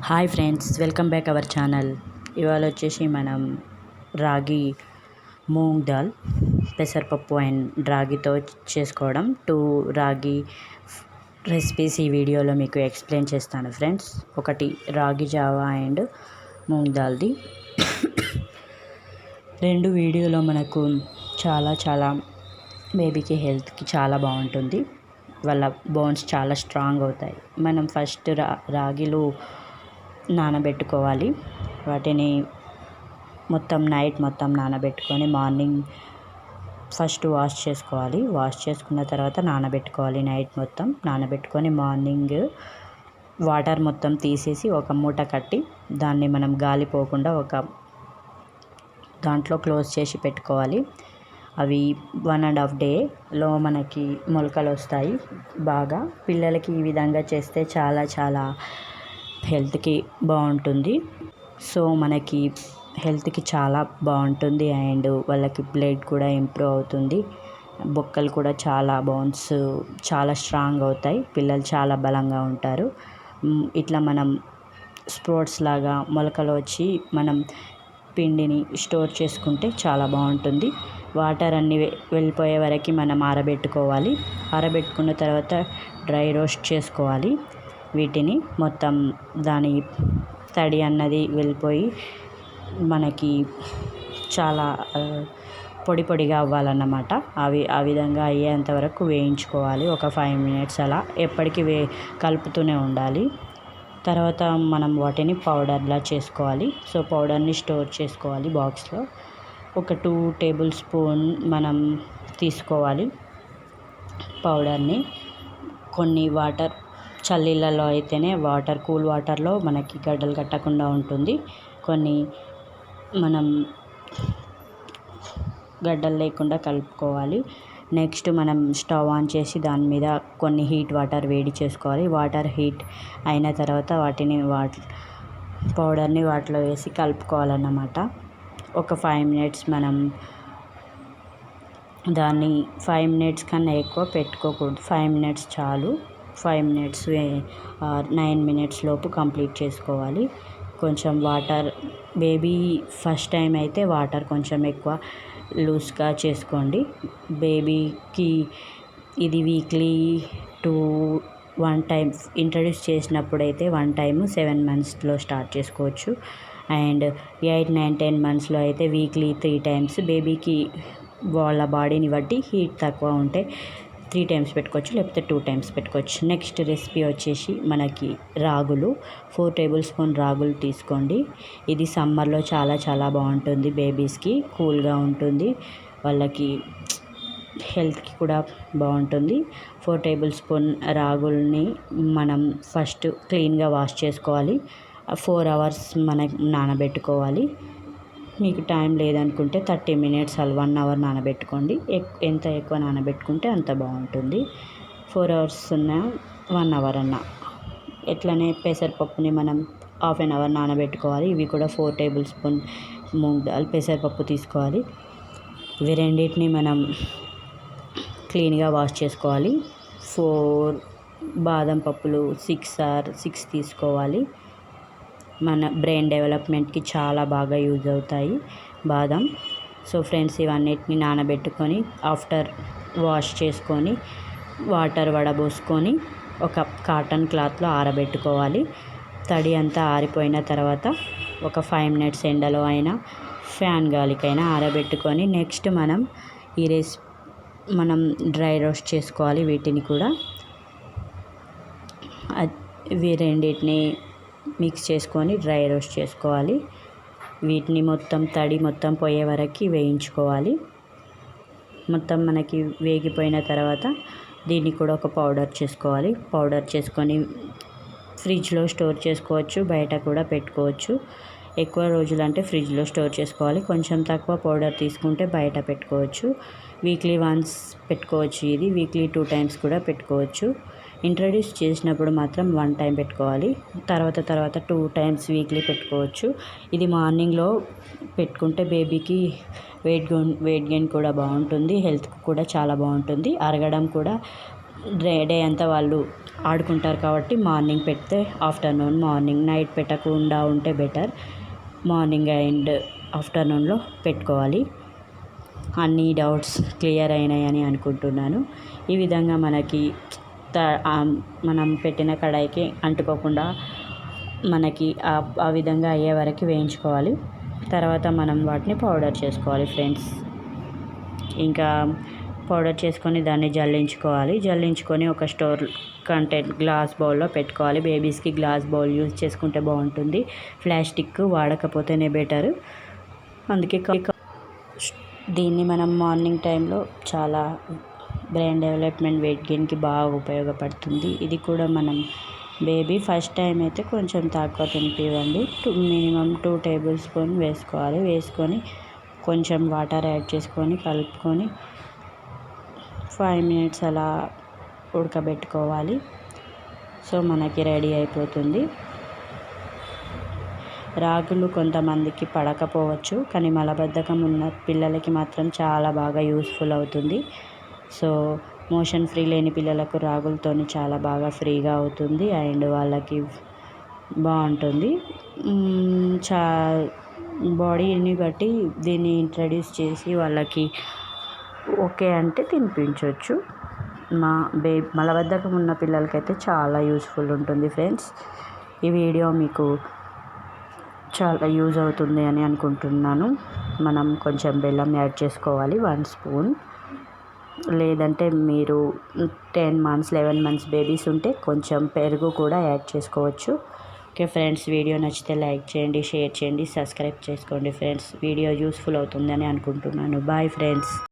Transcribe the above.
Hi friends, welcome back our channel. ఇవాళ వచ్చేసి మనం రాగి మూంగ్ దాల్ పెసరపప్పు అండ్ రాగితో చేసుకోవడం రాగి రెసిపీస్ ఈ వీడియోలో మీకు ఎక్స్ప్లెయిన్ చేస్తాను ఫ్రెండ్స్. ఒకటి రాగి జావా అండ్ మూంగ్ దాల్ది. రెండు వీడియోలో మనకు చాలా బేబీకి హెల్త్కి చాలా బాగుంటుంది. వాళ్ళ బోన్స్ చాలా స్ట్రాంగ్ అవుతాయి. మనం ఫస్ట్ రాగిలు నానబెట్టుకోవాలి. వాటిని నైట్ మొత్తం నానబెట్టుకొని మార్నింగ్ ఫస్ట్ వాష్ చేసుకోవాలి. వాష్ చేసుకున్న తర్వాత నానబెట్టుకోవాలి. నైట్ మొత్తం నానబెట్టుకొని మార్నింగ్ వాటర్ మొత్తం తీసేసి ఒక మూట కట్టి దాన్ని మనం గాలి పోకుండా ఒక దాంట్లో క్లోజ్ చేసి పెట్టుకోవాలి. అవి 1.5 డేలో మనకి మొలకలు వస్తాయి. బాగా పిల్లలకి ఈ విధంగా చేస్తే చాలా హెల్త్కి బాగుంటుంది. సో మనకి హెల్త్కి చాలా బాగుంటుంది అండ్ వాళ్ళకి బ్లడ్ కూడా ఇంప్రూవ్ అవుతుంది. బొక్కలు కూడా బోన్స్ చాలా స్ట్రాంగ్ అవుతాయి. పిల్లలు చాలా బలంగా ఉంటారు. ఇట్లా మనం స్ప్రోట్స్ లాగా మొలకలు వచ్చి మనం పిండిని స్టోర్ చేసుకుంటే చాలా బాగుంటుంది. వాటర్ అన్నీ వెళ్ళిపోయే వరకు మనం ఆరబెట్టుకోవాలి. ఆరబెట్టుకున్న తర్వాత డ్రై రోస్ట్ చేసుకోవాలి. వీటిని మొత్తం దాని తడి అన్నది వెళ్ళిపోయి మనకి చాలా పొడిగా అవ్వాలన్నమాట. ఆ విధంగా అయ్యేంత వరకు వేయించుకోవాలి. ఒక 5 minutes అలా ఎప్పటికీ కలుపుతూనే ఉండాలి. తర్వాత మనం వాటిని పౌడర్లా చేసుకోవాలి. సో పౌడర్ని స్టోర్ చేసుకోవాలి బాక్స్లో. ఒక 2 tablespoon మనం తీసుకోవాలి పౌడర్ని. కొన్ని వాటర్ చల్లీలలో అయితేనే కూల్ వాటర్లో మనకి గడ్డలు కట్టకుండా ఉంటుంది. కొన్ని మనం గడ్డలు లేకుండా కలుపుకోవాలి. నెక్స్ట్ మనం స్టవ్ ఆన్ చేసి దాని మీద కొన్ని హీట్ వాటర్ వేడి చేసుకోవాలి. వాటర్ హీట్ అయిన తర్వాత పౌడర్ని వాటిలో వేసి కలుపుకోవాలన్నమాట. ఒక 5 minutes మనం దాన్ని 5 minutes కన్నా ఎక్కువ పెట్టుకోకూడదు. 5 minutes చాలు. 5 minutes 9 minutes లోపు కంప్లీట్ చేసుకోవాలి. కొంచెం వాటర్ బేబీ ఫస్ట్ టైం అయితే వాటర్ కొంచెం ఎక్కువ లూజ్గా చేసుకోండి. బేబీకి ఇది వీక్లీ 1 time ఇంట్రడ్యూస్ చేసినప్పుడైతే 1 time 7 monthsలో స్టార్ట్ చేసుకోవచ్చు. అండ్ 8, 9, 10 monthsలో అయితే వీక్లీ 3 times. బేబీకి వాళ్ళ బాడీని బట్టి హీట్ తక్కువ ఉంటే 3 times పెట్టుకోవచ్చు, లేకపోతే 2 times పెట్టుకోవచ్చు. నెక్స్ట్ రెసిపీ వచ్చేసి మనకి రాగులు. 4 tablespoon రాగులు తీసుకోండి. ఇది సమ్మర్లో చాలా బాగుంటుంది. బేబీస్కి కూల్గా ఉంటుంది. వాళ్ళకి హెల్త్కి కూడా బాగుంటుంది. 4 tablespoon రాగుల్ని మనం ఫస్ట్ క్లీన్గా వాష్ చేసుకోవాలి. 4 hours మనం నానబెట్టుకోవాలి. మీకు టైం లేదనుకుంటే 30 minutes 1 hour నానబెట్టుకోండి. ఎంత ఎక్కువ నానబెట్టుకుంటే అంత బాగుంటుంది. 4 hours 1 hour అన్న. ఎట్లనే పెసరపప్పుని మనం 1/2 hour నానబెట్టుకోవాలి. ఇవి కూడా 4 tablespoon మూంగ్ దాల్ పెసరపప్పు తీసుకోవాలి. ఇవి రెండింటిని మనం క్లీన్గా వాష్ చేసుకోవాలి. 4 బాదం పప్పులు 6 తీసుకోవాలి. మన బ్రెయిన్ డెవలప్మెంట్కి చాలా బాగా యూజ్ అవుతాయి బాదం. సో ఫ్రెండ్స్, ఇవన్నిటిని నానబెట్టుకొని ఆఫ్టర్ వాష్ చేసుకొని వాటర్ వడబోసుకొని ఒక కాటన్ క్లాత్లో ఆరబెట్టుకోవాలి. తడి అంతా ఆరిపోయిన తర్వాత ఒక 5 minutes ఎండలో అయినా ఫ్యాన్ గాలికైనా ఆరబెట్టుకొని నెక్స్ట్ మనం మనం డ్రై రోస్ట్ చేసుకోవాలి. వీటిని కూడా ఇవి రెండింటిని మిక్స్ చేసుకొని డ్రై రోస్ట్ చేసుకోవాలి. వీటిని తడి మొత్తం పోయే వరకు వేయించుకోవాలి. మొత్తం మనకి వేగిపోయిన తర్వాత దీన్ని కూడా ఒక పౌడర్ చేసుకోవాలి. పౌడర్ చేసుకొని ఫ్రిడ్జ్లో స్టోర్ చేసుకోవచ్చు, బయట కూడా పెట్టుకోవచ్చు. ఎక్కువ రోజులు అంటే ఫ్రిడ్జ్లో స్టోర్ చేసుకోవాలి. కొంచెం తక్కువ పౌడర్ తీసుకుంటే బయట పెట్టుకోవచ్చు. వీక్లీ వన్స్ పెట్టుకోవచ్చు. ఇది వీక్లీ 2 times కూడా పెట్టుకోవచ్చు. ఇంట్రడ్యూస్ చేసినప్పుడు మాత్రం 1 time పెట్టుకోవాలి. తర్వాత 2 times వీక్లీ పెట్టుకోవచ్చు. ఇది మార్నింగ్లో పెట్టుకుంటే బేబీకి వెయిట్ గెయిన్ కూడా బాగుంటుంది. హెల్త్ కూడా చాలా బాగుంటుంది. అరగడం కూడా డే అంతా వాళ్ళు ఆడుకుంటారు కాబట్టి మార్నింగ్ పెడితే ఆఫ్టర్నూన్, మార్నింగ్, నైట్ పెట్టకుండా ఉంటే బెటర్. మార్నింగ్ అండ్ ఆఫ్టర్నూన్లో పెట్టుకోవాలి. అన్ని డౌట్స్ క్లియర్ అయినాయని అనుకుంటున్నాను. ఈ విధంగా మనకి మనం పెట్టిన కడాయికి అంటుకోకుండా మనకి ఆ విధంగా అయ్యే వరకు వేయించుకోవాలి. తర్వాత మనం వాటిని పౌడర్ చేసుకోవాలి ఫ్రెండ్స్. ఇంకా పౌడర్ చేసుకొని దాన్ని జల్లించుకొని ఒక స్టోర్ గ్లాస్ బౌల్లో పెట్టుకోవాలి. బేబీస్కి గ్లాస్ బౌల్ యూజ్ చేసుకుంటే బాగుంటుంది. ప్లాస్టిక్ వాడకపోతేనే బెటర్. అందుకే దీన్ని మనం మార్నింగ్ టైంలో చాలా బ్రెయిన్ డెవలప్మెంట్, వెయిట్ గెయిన్కి బాగా ఉపయోగపడుతుంది. ఇది కూడా మనం బేబీ ఫస్ట్ టైం అయితే కొంచెం తక్కువ తినిపివ్వండి. మినిమం 2 టేబుల్ స్పూన్ వేసుకొని కొంచెం వాటర్ యాడ్ చేసుకొని కలుపుకొని 5 మినిట్స్ అలా ఉడకబెట్టుకోవాలి. సో మనకి రెడీ అయిపోతుంది. రాగులు కొంతమందికి పడకపోవచ్చు, కానీ మలబద్ధకం ఉన్న పిల్లలకి మాత్రం చాలా బాగా యూస్ఫుల్ అవుతుంది. సో మోషన్ ఫ్రీ లేని పిల్లలకు రాగులతో చాలా బాగా ఫ్రీగా అవుతుంది అండ్ వాళ్ళకి బాగుంటుంది. బాడీని బట్టి దీన్ని ఇంట్రడ్యూస్ చేసి వాళ్ళకి ఓకే అంటే తినిపించవచ్చు. మలబద్ధకం ఉన్న పిల్లలకైతే చాలా యూస్ఫుల్ ఉంటుంది ఫ్రెండ్స్. ఈ వీడియో మీకు చాలా యూజ్ అవుతుంది అని అనుకుంటున్నాను. మనం కొంచెం బెల్లం యాడ్ చేసుకోవాలి, 1 స్పూన్. లేదంటే మీరు 10 మంత్స్ 11 మంత్స్ బేబీస్ ఉంటే కొంచెం పెరుగు కూడా యాడ్ చేసుకోవచ్చు. ఓకే ఫ్రెండ్స్, వీడియో నచ్చితే లైక్ చేయండి, షేర్ చేయండి, సబ్స్క్రైబ్ చేసుకోండి ఫ్రెండ్స్. వీడియో యూస్ఫుల్ అవుతుందని అనుకుంటున్నాను. Bye friends.